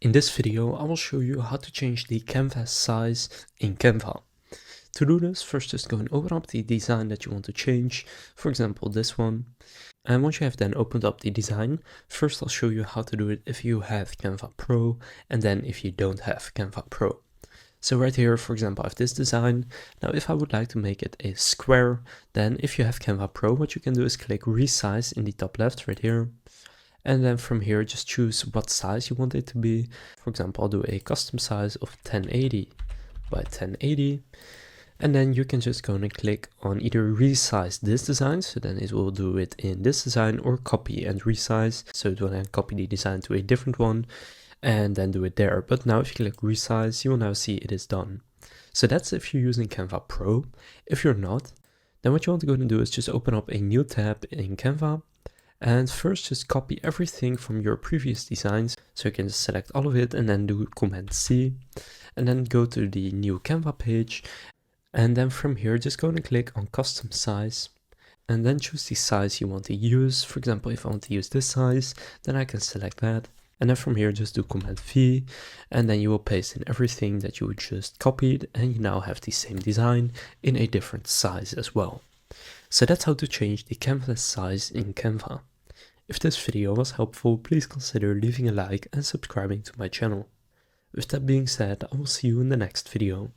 In this video, I will show you how to change the canvas size in Canva. To do this, first just go and open up the design that you want to change, for example this one. And once you have then opened up the design, first I'll show you how to do it if you have Canva Pro, and then if you don't have Canva Pro. So right here, for example, I have this design. Now if I would like to make it a square, then if you have Canva Pro, what you can do is click resize in the top left right here. And then from here, just choose what size you want it to be. For example, I'll do a custom size of 1080 by 1080. And then you can just go and click on either resize this design, so then it will do it in this design, or copy and resize, so it will then copy the design to a different one and then do it there. But now if you click resize, you will now see it is done. So that's if you're using Canva Pro. If you're not, then what you want to go and do is just open up a new tab in Canva. And first just copy everything from your previous designs. So you can just select all of it and then do Command C. And then go to the new Canva page. And then from here, just go and click on custom size. And then choose the size you want to use. For example, if I want to use this size, then I can select that. And then from here, just do Command V. And then you will paste in everything that you just copied. And you now have the same design in a different size as well. So that's how to change the canvas size in Canva. If this video was helpful, please consider leaving a like and subscribing to my channel. With that being said, I will see you in the next video.